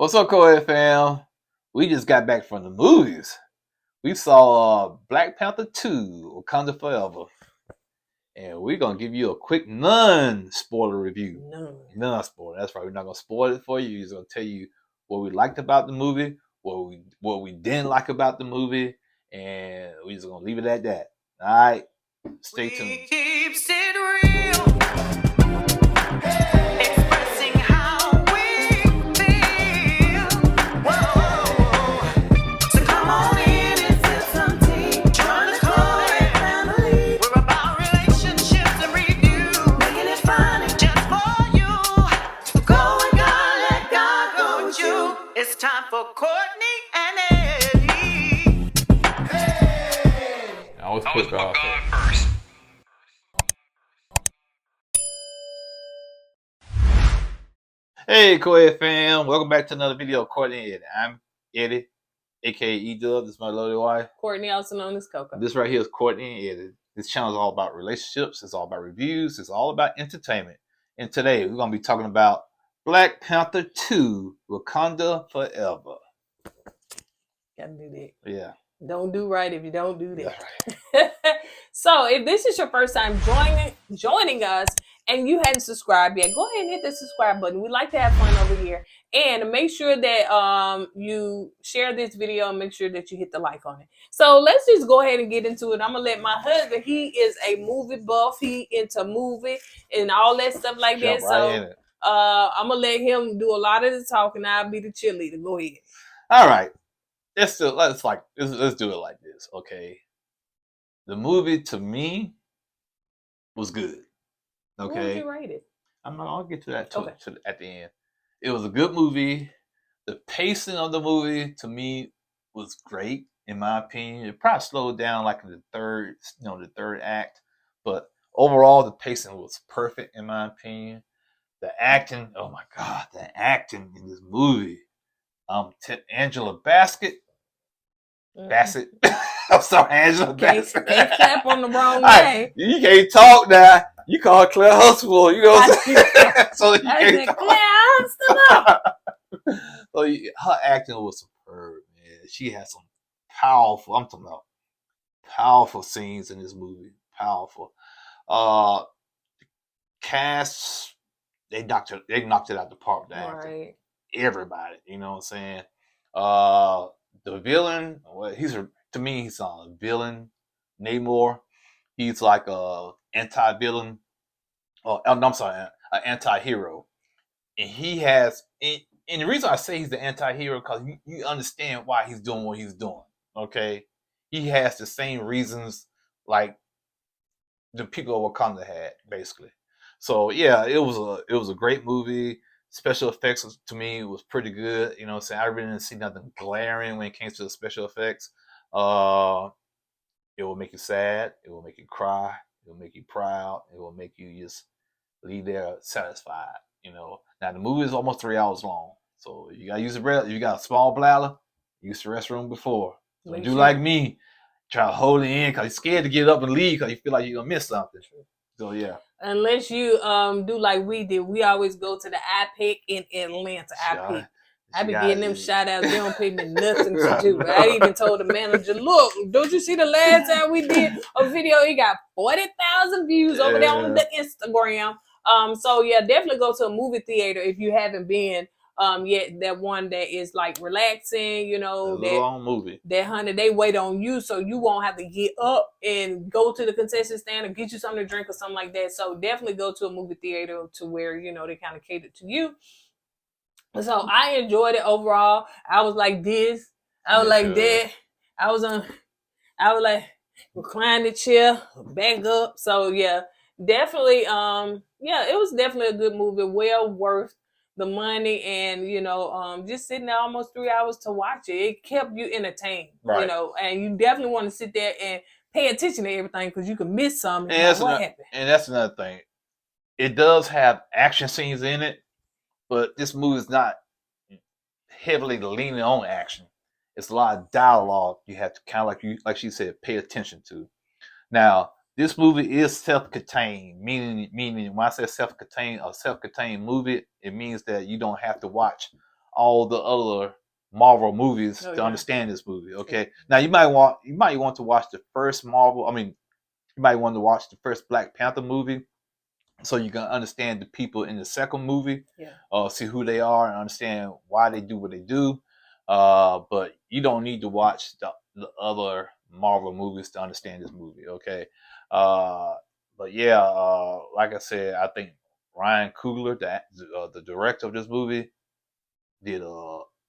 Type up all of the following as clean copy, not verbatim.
What's up, KOED fam? We just got back from the movies. We saw Black Panther 2, Wakanda Forever. And we're going to give you a quick non-spoiler review. Non-spoiler. That's right. We're not going to spoil it for you. We're just going to tell you what we liked about the movie, what we didn't like about the movie, and we're just going to leave it at that. All right? Stay tuned. Keeps it real. Expressing how we feel. Whoa. So come on in and sip some tea. Join the KOED family. We're about relationships and review. Making it fun just for you. Go with God, let God go with you. It's time for Courtney and Eddie. I always put God first. Hey, KOED fam. Welcome back to another video of Courtney and I'm Eddie, aka E-Dub. This is my lovely wife. Courtney, also known as Coco. This right here is Courtney and Eddie. This channel is all about relationships. It's all about reviews. It's all about entertainment. And today we're going to be talking about Black Panther 2, Wakanda Forever. Gotta do that. Yeah. Don't do right if you don't do that. That's right. So if this is your first time joining us and you hadn't subscribed yet, go ahead and hit the subscribe button. We like to have fun over here. And make sure that you share this video and make sure that you hit the like on it. So let's just go ahead and get into it. I'm going to let my husband, he is a movie buff. He into movie and all that stuff like that. So I'm going to let him do a lot of the talking. I'll be the cheerleader. Go ahead. All right. Let's do it like this, okay? The movie to me was good. Okay. What would you rate it? I'll get to that Okay. at the end. It was a good movie. The pacing of the movie to me was great, in my opinion. It probably slowed down like in the third act, but overall the pacing was perfect, in my opinion. The acting, oh my God, the acting in this movie. Angela Bassett. I'm sorry, Angela Bassett. Can't clap on the wrong name. You can't talk now. You call her Claire Huxtable. You know what I'm saying? So you can't talk. Claire Huxtable. So her acting was superb, man. She had some powerful, I'm talking about powerful scenes in this movie. Powerful. Cast, they knocked it out the park. The acting. Right. Everybody, you know what I'm saying? The villain, well, he's a villain. Namor, he's like a anti-villain. I'm sorry, an anti-hero, and he has. And the reason I say he's the anti-hero because you understand why he's doing what he's doing. Okay, he has the same reasons like the people of Wakanda had, basically. So yeah, it was a great movie. Special effects to me was pretty good. You know what I'm saying? I really didn't see nothing glaring when it came to the special effects. It will make you sad. It will make you cry. It will make you proud. It will make you just leave there satisfied. You know. Now the movie is almost 3 hours long, so you gotta use if you got a small bladder, use the restroom before. Don't do like me, try to hold it in because you're scared to get up and leave because you feel like you're gonna miss something. So yeah. Unless you do like we did, we always go to the IPIC in Atlanta. IPIC. I be getting them shout outs. They don't pay me nothing to do. I even told the manager, look, don't you see the last time we did a video? He got 40,000 views over there on the Instagram. So yeah, definitely go to a movie theater if you haven't been yet. That one that is like relaxing, you know, that long movie. That honey, they wait on you so you won't have to get up and go to the concession stand or get you something to drink or something like that. So definitely go to a movie theater to where, you know, they kind of cater to you. So I enjoyed it overall. I was like this. I was like that. I was like recline the chair, back up. So yeah, definitely. Yeah, it was definitely a good movie. Well worth the money, and you know, just sitting there almost 3 hours to watch it. It kept you entertained, right. You know, and you definitely want to sit there and pay attention to everything because you can miss something. And that's another thing. It does have action scenes in it, but this movie is not heavily leaning on action. It's a lot of dialogue you have to kind of like she said, pay attention to. Now, this movie is self-contained, meaning when I say self-contained movie, it means that you don't have to watch all the other Marvel movies to understand this movie. Okay, now you might want to watch the first Marvel. I mean, you might want to watch the first Black Panther movie so you can understand the people in the second movie. See who they are and understand why they do what they do. But you don't need to watch the other Marvel movies to understand this movie. Okay, but yeah, like I said, I think Ryan Coogler, the director of this movie, did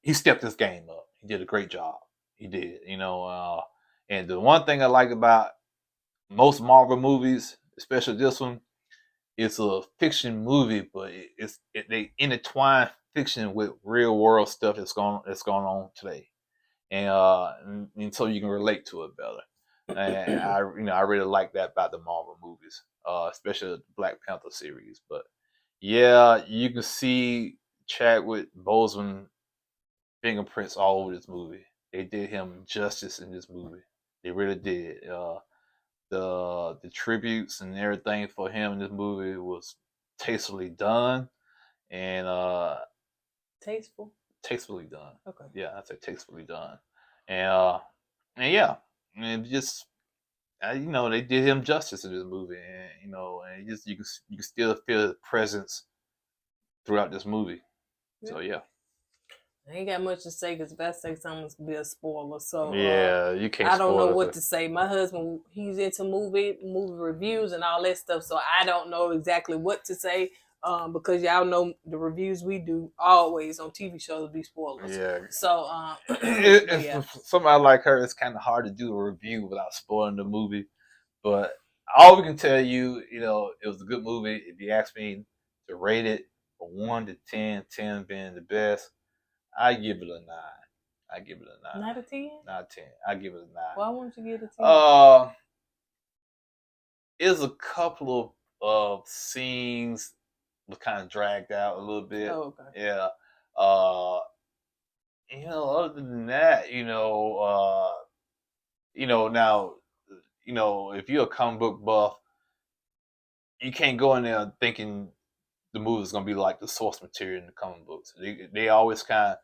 he stepped his game up. He did a great job. He did, and the one thing I like about most Marvel movies, especially this one, it's a fiction movie, but they intertwine fiction with real world stuff that's going on today, and so you can relate to it better. And I really like that about the Marvel movies, especially the Black Panther series. But yeah, you can see Chadwick Boseman fingerprints all over this movie. They did him justice in this movie. They really did. The tributes and everything for him in this movie was tastefully done, and tastefully done. Okay. Yeah, I say tastefully done, and yeah, and just they did him justice in this movie, and you can still feel his presence throughout this movie. Yeah. So yeah. I ain't got much to say because if I say something, it's gonna be a spoiler. So yeah, you can't. I don't know what to say. My husband, he's into movie reviews and all that stuff, so I don't know exactly what to say. Because y'all know the reviews we do always on TV shows be spoilers. Yeah. So for somebody like her, it's kind of hard to do a review without spoiling the movie. But all we can tell you, it was a good movie. If you ask me to rate it from 1 to 10, 10 being the best, I give it a 9. I give it a 9. Not a 10? Not a 10. I give it a 9. Why won't you give it a 10? There's a couple of scenes was kind of dragged out a little bit. Oh, okay. Yeah. Other than that, now, if you're a comic book buff, you can't go in there thinking the movie is gonna be like the source material in the comic books. They always kind of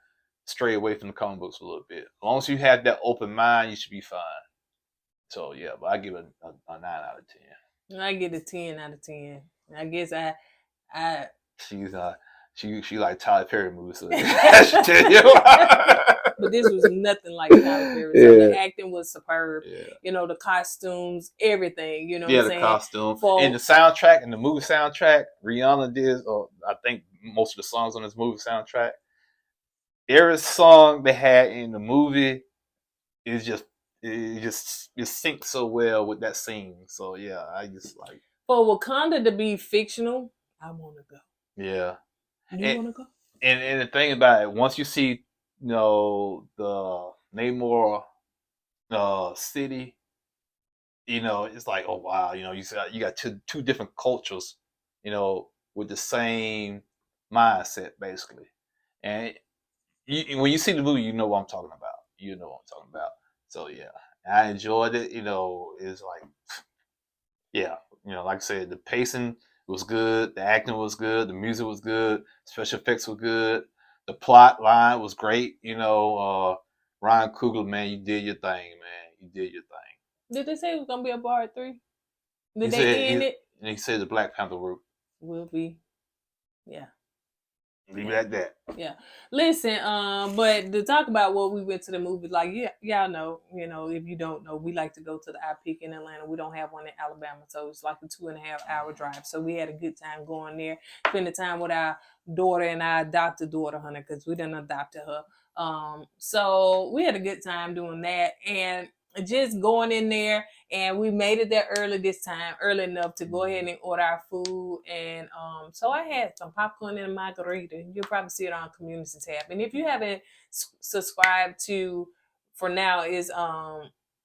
stray away from the comic books a little bit. As long as you have that open mind, you should be fine. So yeah, but I give it a 9 out of 10. I give it a 10 out of 10. I guess she like Tyler Perry movies, so I should tell you. But this was nothing like Tyler Perry. So the acting was superb. Yeah. The costumes, everything. You know what I'm saying? The costume. And the soundtrack, and the movie soundtrack, Rihanna did, I think most of the songs on this movie soundtrack. Every song they had in the movie is just syncs so well with that scene. So yeah, I just like for Wakanda to be fictional, I want to go. Yeah. You want to go? And the thing about it, once you see, the Namor city, it's like, oh wow, you got two different cultures, with the same mindset basically. And when you see the movie, you know what I'm talking about. So yeah, I enjoyed it. It's like, yeah, like I said, the pacing was good, the acting was good, the music was good, special effects were good, the plot line was great. Ryan Coogler, man, you did your thing, man. You did your thing. Did they say it was gonna be a part 3? Did they end it? And he said the Black Panther will be, yeah. Leave it at that. Yeah. Listen, but to talk about what we went to the movie, like, y'all know, if you don't know, we like to go to the iPic in Atlanta. We don't have one in Alabama, so it's like a 2.5 hour drive. So we had a good time going there, spending time with our daughter and our adopted daughter, honey, because we done adopted her. So we had a good time doing that, and just going in there, and we made it there early enough to go ahead and order our food. And so I had some popcorn and a margarita. You'll probably see it on Community tab. And if you haven't subscribed to, for now, is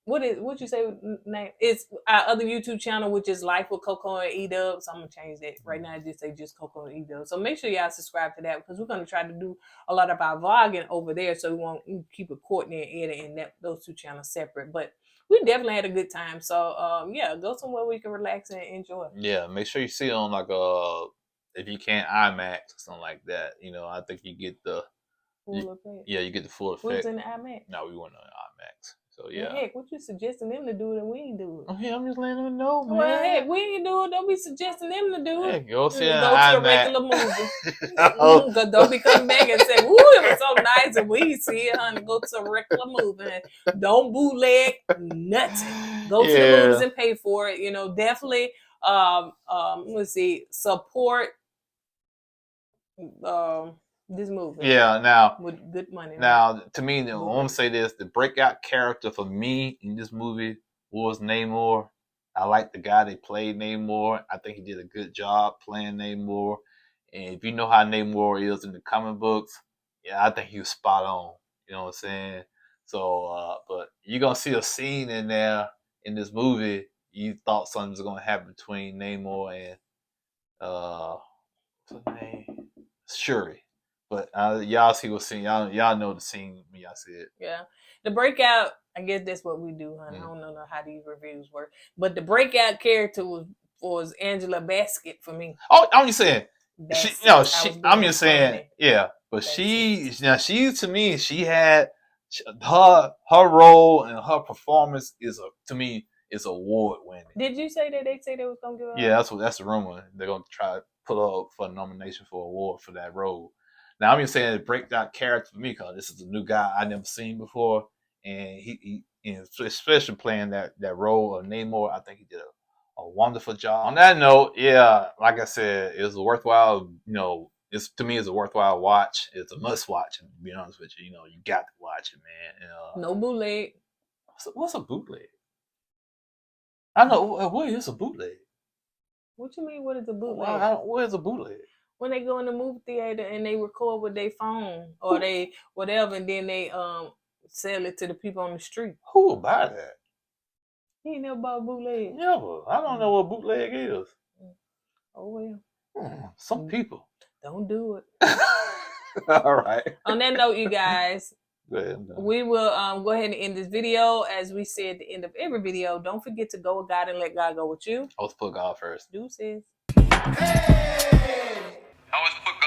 what'd you say name? It's our other YouTube channel, which is Life with Coco and E-Dub. So I'm gonna change that. Right now I just say just Coco and E-Dub. So make sure y'all subscribe to that, because we're gonna try to do a lot of our vlogging over there, so we won't keep it Courtney and Eddie and those two channels separate. But we definitely had a good time. So yeah, go somewhere where you can relax and enjoy. Yeah, make sure you see it on like if you can't IMAX or something like that. I think you get the Full effect. Yeah, you get the full We was effect. in the IMAX. No, we weren't on IMAX. So Well, yeah. heck, what you suggesting them to do that we ain't do it? Oh, yeah, I'm just letting them know, man. Well, heck, we ain't do it. Don't be suggesting them to do it. Hey, go see an Go to the IMAX. regular movie. Oh. Cause don't be coming back and say, "Woo, it was so nice," and we ain't see it, honey. Go to a regular movie. Don't bootleg nothing. Go to the movies and pay for it. You know, definitely. Let's see, support this movie. Yeah, now with good money. Now, to me, I want to say this: the breakout character for me in this movie was Namor. I like the guy that played Namor. I think he did a good job playing Namor. And if you know how Namor is in the comic books, yeah, I think he was spot on. You know what I'm saying? So, but you're gonna see a scene in there in this movie. You thought something was gonna happen between Namor and what's her name? Shuri. But y'all see what scene. Y'all know the scene when y'all see it. Yeah. The breakout, I guess that's what we do, honey. I don't know how these reviews work. But the breakout character was Angela Bassett for me. Oh, I'm just saying. I'm just saying, yeah. But she to me, she had her role and her performance is award winning. Did you say that they was gonna give her? Yeah, that's the rumor. They're gonna try to put her up for a nomination for an award for that role. Now I'm just saying it break that character for me because this is a new guy I never seen before, and he especially playing that role of Namor, I think he did a wonderful job. On that note, yeah, like I said, it was a worthwhile. You know, it's a worthwhile watch. It's a must watch. And to be honest with you, you got to watch it, man. No bootleg. What's a bootleg? I know what is a bootleg. What you mean? What is a bootleg? What is a bootleg? When they go in the movie theater and they record with their phone or they whatever, and then they sell it to the people on the street. Who will buy that? You ain't never bought bootleg. Never. I don't know what bootleg is. Oh well. Some people. Don't do it. All right. On that note, you guys, go ahead, we will go ahead and end this video. As we say at the end of every video, don't forget to go with God and let God go with you. Let's put God first. Deuces. Hey! Always put